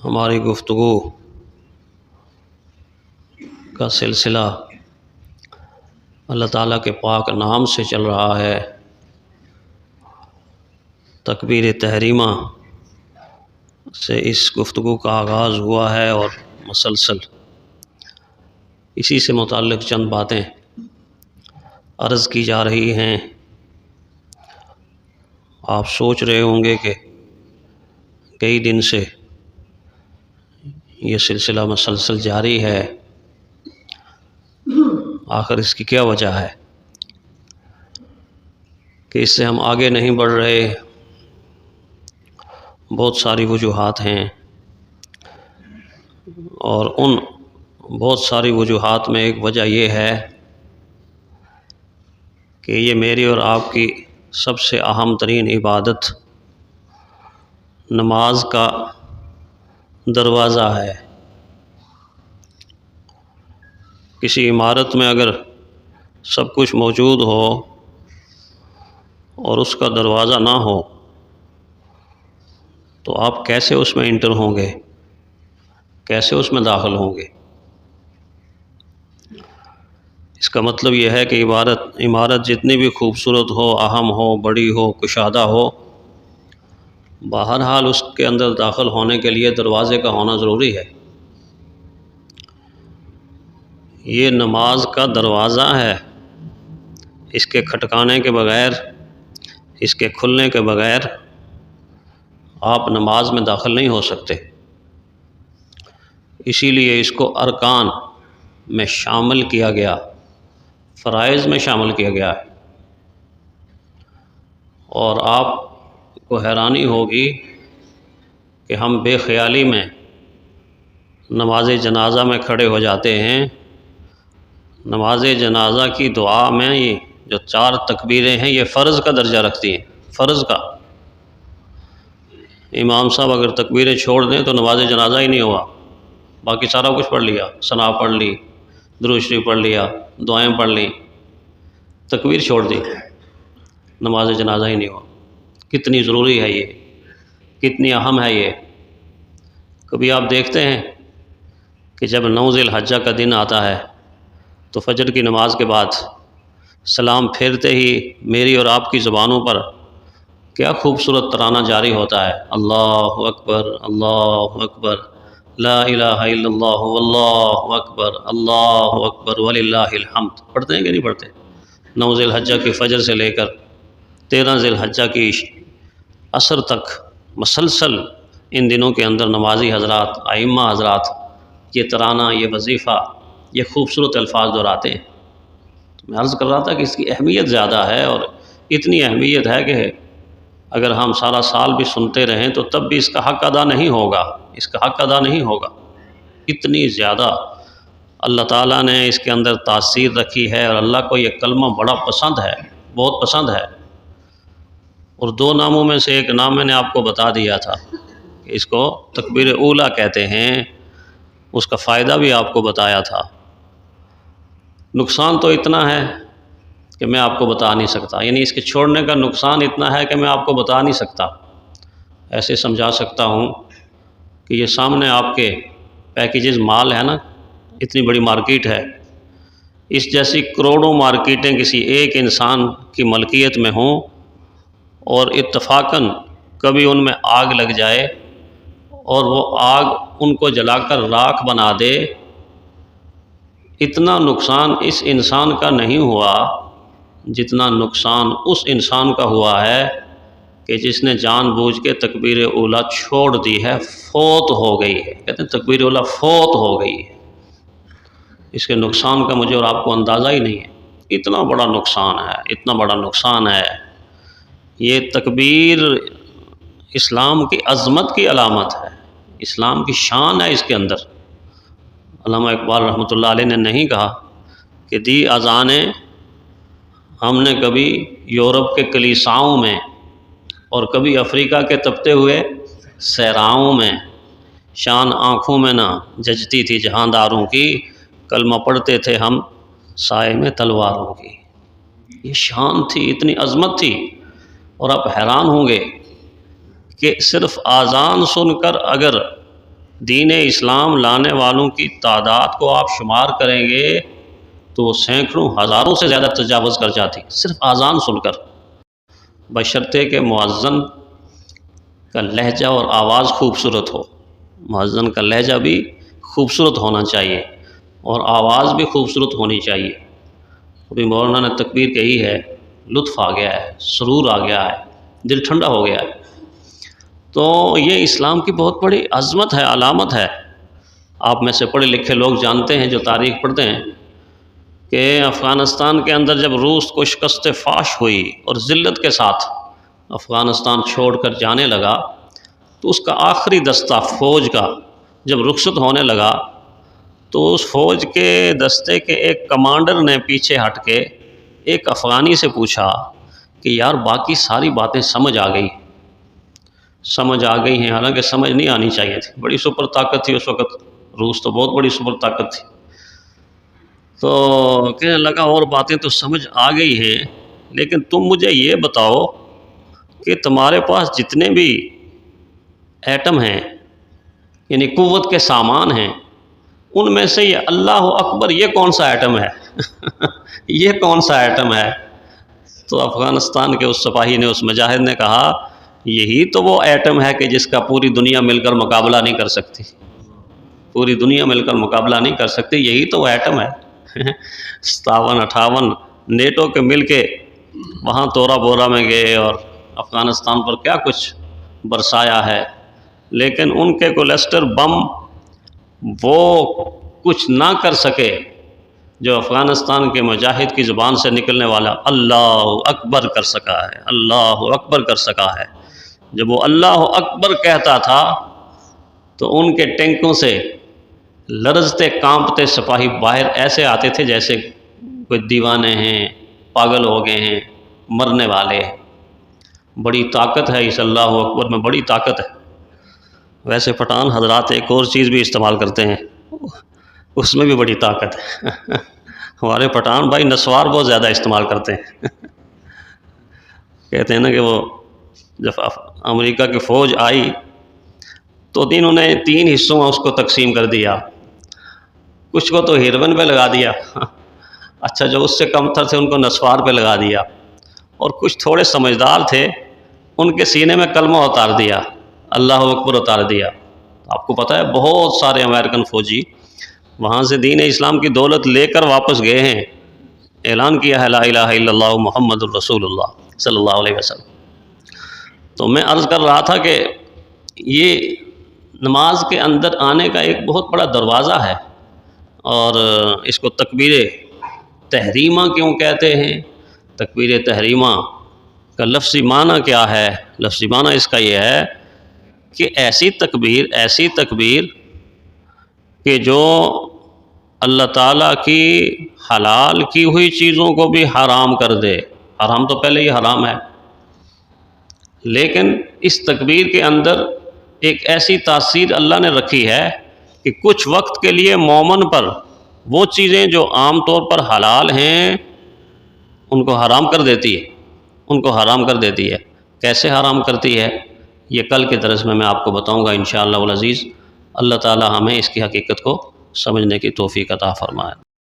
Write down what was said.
ہماری گفتگو کا سلسلہ اللہ تعالیٰ کے پاک نام سے چل رہا ہے۔ تکبیر تحریمہ سے اس گفتگو کا آغاز ہوا ہے اور مسلسل اسی سے متعلق چند باتیں عرض کی جا رہی ہیں۔ آپ سوچ رہے ہوں گے کہ کئی دن سے یہ سلسلہ مسلسل جاری ہے، آخر اس کی کیا وجہ ہے کہ اس سے ہم آگے نہیں بڑھ رہے؟ بہت ساری وجوہات ہیں، اور ان بہت ساری وجوہات میں ایک وجہ یہ ہے کہ یہ میری اور آپ کی سب سے اہم ترین عبادت نماز کا دروازہ ہے۔ کسی عمارت میں اگر سب کچھ موجود ہو اور اس کا دروازہ نہ ہو تو آپ کیسے اس میں انٹر ہوں گے، کیسے اس میں داخل ہوں گے؟ اس کا مطلب یہ ہے کہ عمارت جتنی بھی خوبصورت ہو، اہم ہو، بڑی ہو، کشادہ ہو، بہرحال اس کے اندر داخل ہونے کے لیے دروازے کا ہونا ضروری ہے۔ یہ نماز کا دروازہ ہے، اس کے کھٹکانے کے بغیر، اس کے کھلنے کے بغیر آپ نماز میں داخل نہیں ہو سکتے۔ اسی لیے اس کو ارکان میں شامل کیا گیا، فرائض میں شامل کیا گیا ہے۔ اور آپ کو حیرانی ہوگی کہ ہم بے خیالی میں نماز جنازہ میں کھڑے ہو جاتے ہیں۔ نماز جنازہ کی دعا میں یہ جو 4 تکبیریں ہیں یہ فرض کا درجہ رکھتی ہیں، فرض کا۔ امام صاحب اگر تکبیریں چھوڑ دیں تو نماز جنازہ ہی نہیں ہوا، باقی سارا کچھ پڑھ لیا، ثنا پڑھ لی، درود شریف پڑھ لیا، دعائیں پڑھ لیں، تکبیر چھوڑ دی، نماز جنازہ ہی نہیں ہوا۔ کتنی ضروری ہے یہ، کتنی اہم ہے یہ۔ کبھی آپ دیکھتے ہیں کہ جب 9 ذی الحجہ کا دن آتا ہے تو فجر کی نماز کے بعد سلام پھیرتے ہی میری اور آپ کی زبانوں پر کیا خوبصورت ترانہ جاری ہوتا ہے، اللہ اکبر، اللہ اکبر، لا الہ الا اللہ، واللہ اکبر، اللہ اکبر، وللہ الحمد۔ پڑھتے ہیں کہ نہیں پڑھتے؟ 9 ذی الحجہ کی فجر سے لے کر 13 ذی الحجہ کی عصر تک مسلسل ان دنوں کے اندر نمازی حضرات، ائمہ حضرات یہ ترانہ، یہ وظیفہ، یہ خوبصورت الفاظ دہراتے ہیں۔ تو میں عرض کر رہا تھا کہ اس کی اہمیت زیادہ ہے، اور اتنی اہمیت ہے کہ اگر ہم سارا سال بھی سنتے رہیں تو تب بھی اس کا حق ادا نہیں ہوگا، اس کا حق ادا نہیں ہوگا۔ اتنی زیادہ اللہ تعالیٰ نے اس کے اندر تاثیر رکھی ہے، اور اللہ کو یہ کلمہ بڑا پسند ہے، بہت پسند ہے۔ اور 2 ناموں میں سے ایک نام میں نے آپ کو بتا دیا تھا کہ اس کو تکبیر اولیٰ کہتے ہیں، اس کا فائدہ بھی آپ کو بتایا تھا۔ نقصان تو اتنا ہے کہ میں آپ کو بتا نہیں سکتا، یعنی اس کے چھوڑنے کا نقصان اتنا ہے کہ میں آپ کو بتا نہیں سکتا۔ ایسے سمجھا سکتا ہوں کہ یہ سامنے آپ کے پیکیجز مال ہے نا، اتنی بڑی مارکیٹ ہے، اس جیسی کروڑوں مارکیٹیں کسی ایک انسان کی ملکیت میں ہوں، اور اتفاقاً کبھی ان میں آگ لگ جائے اور وہ آگ ان کو جلا کر راکھ بنا دے، اتنا نقصان اس انسان کا نہیں ہوا جتنا نقصان اس انسان کا ہوا ہے کہ جس نے جان بوجھ کے تکبیر اولیٰ چھوڑ دی ہے، فوت ہو گئی ہے۔ کہتے ہیں تکبیر اولیٰ فوت ہو گئی ہے۔ اس کے نقصان کا مجھے اور آپ کو اندازہ ہی نہیں ہے، اتنا بڑا نقصان ہے، اتنا بڑا نقصان ہے۔ یہ تکبیر اسلام کی عظمت کی علامت ہے، اسلام کی شان ہے اس کے اندر۔ علامہ اقبال رحمۃ اللہ علیہ نے نہیں کہا کہ دی اذانیں ہم نے کبھی یورپ کے کلیساؤں میں اور کبھی افریقہ کے تپتے ہوئے صحراؤں میں، شان آنکھوں میں نہ جچتی تھی جہانداروں کی، کلمہ پڑھتے تھے ہم سائے میں تلواروں کی۔ یہ شان تھی، اتنی عظمت تھی۔ اور آپ حیران ہوں گے کہ صرف اذان سن کر اگر دین اسلام لانے والوں کی تعداد کو آپ شمار کریں گے تو وہ سینکڑوں ہزاروں سے زیادہ تجاوز کر جاتی، صرف اذان سن کر، بشرطے کہ مؤذن کا لہجہ اور آواز خوبصورت ہو۔ مؤذن کا لہجہ بھی خوبصورت ہونا چاہیے اور آواز بھی خوبصورت ہونی چاہیے۔ ابھی مولانا نے تکبیر کہی ہے، لطف آ گیا ہے، سرور آ گیا ہے، دل ٹھنڈا ہو گیا ہے۔ تو یہ اسلام کی بہت بڑی عظمت ہے، علامت ہے۔ آپ میں سے پڑھے لکھے لوگ جانتے ہیں، جو تاریخ پڑھتے ہیں، کہ افغانستان کے اندر جب روس کو شکست فاش ہوئی اور ذلت کے ساتھ افغانستان چھوڑ کر جانے لگا، تو اس کا آخری دستہ فوج کا جب رخصت ہونے لگا تو اس فوج کے دستے کے ایک کمانڈر نے پیچھے ہٹ کے ایک افغانی سے پوچھا کہ یار باقی ساری باتیں سمجھ آ گئی ہیں، حالانکہ سمجھ نہیں آنی چاہیے تھی، بڑی سپر طاقت تھی اس وقت، روس تو بہت بڑی سپر طاقت تھی۔ تو کہنے لگا اور باتیں تو سمجھ آ گئی ہیں، لیکن تم مجھے یہ بتاؤ کہ تمہارے پاس جتنے بھی ایٹم ہیں، یعنی قوت کے سامان ہیں، ان میں سے یہ اللہ اکبر یہ کون سا ایٹم ہے؟ یہ کون سا ایٹم ہے؟ تو افغانستان کے اس سپاہی نے، اس مجاہد نے کہا یہی تو وہ ایٹم ہے کہ جس کا پوری دنیا مل کر مقابلہ نہیں کر سکتی، پوری دنیا مل کر مقابلہ نہیں کر سکتی، یہی تو وہ ایٹم ہے۔ 57-58 نیٹو کے مل کے وہاں تورا بورا میں گئے اور افغانستان پر کیا کچھ برسایا ہے، لیکن ان کے کلسٹر بم وہ کچھ نہ کر سکے جو افغانستان کے مجاہد کی زبان سے نکلنے والا اللہ اکبر کر سکا ہے، اللہ اکبر کر سکا ہے۔ جب وہ اللہ اکبر کہتا تھا تو ان کے ٹینکوں سے لرزتے کانپتے سپاہی باہر ایسے آتے تھے جیسے کوئی دیوانے ہیں، پاگل ہو گئے ہیں، مرنے والے ہیں۔ بڑی طاقت ہے اس اللہ اکبر میں، بڑی طاقت ہے۔ ویسے پٹھان حضرات ایک اور چیز بھی استعمال کرتے ہیں، اس میں بھی بڑی طاقت ہے۔ ہمارے پٹھان بھائی نسوار بہت زیادہ استعمال کرتے ہیں۔ کہتے ہیں نا کہ وہ جب امریکہ کی فوج آئی تو انہوں نے 3 حصوں میں اس کو تقسیم کر دیا، کچھ کو تو ہیروئن پہ لگا دیا، اچھا جو اس سے کم تر تھے ان کو نسوار پہ لگا دیا، اور کچھ تھوڑے سمجھدار تھے ان کے سینے میں کلمہ اتار دیا، اللہ اکبر اتار دیا۔ آپ کو پتہ ہے بہت سارے امریکن فوجی وہاں سے دین اسلام کی دولت لے کر واپس گئے ہیں، اعلان کیا ہے لا الہ الا اللہ محمد الرسول اللہ صلی اللہ علیہ وسلم۔ تو میں عرض کر رہا تھا کہ یہ نماز کے اندر آنے کا ایک بہت بڑا دروازہ ہے، اور اس کو تکبیر تحریمہ کیوں کہتے ہیں؟ تکبیر تحریمہ کا لفظی معنی کیا ہے؟ لفظی معنی اس کا یہ ہے کہ ایسی تکبیر کہ جو اللہ تعالیٰ کی حلال کی ہوئی چیزوں کو بھی حرام کر دے۔ حرام تو پہلے ہی حرام ہے، لیکن اس تکبیر کے اندر ایک ایسی تاثیر اللہ نے رکھی ہے کہ کچھ وقت کے لیے مومن پر وہ چیزیں جو عام طور پر حلال ہیں ان کو حرام کر دیتی ہے، ان کو حرام کر دیتی ہے۔ کیسے حرام کرتی ہے یہ کل کے درس میں آپ کو بتاؤں گا انشاءاللہ العزیز۔ اللہ تعالی ہمیں اس کی حقیقت کو سمجھنے کی توفیق عطا فرمائے۔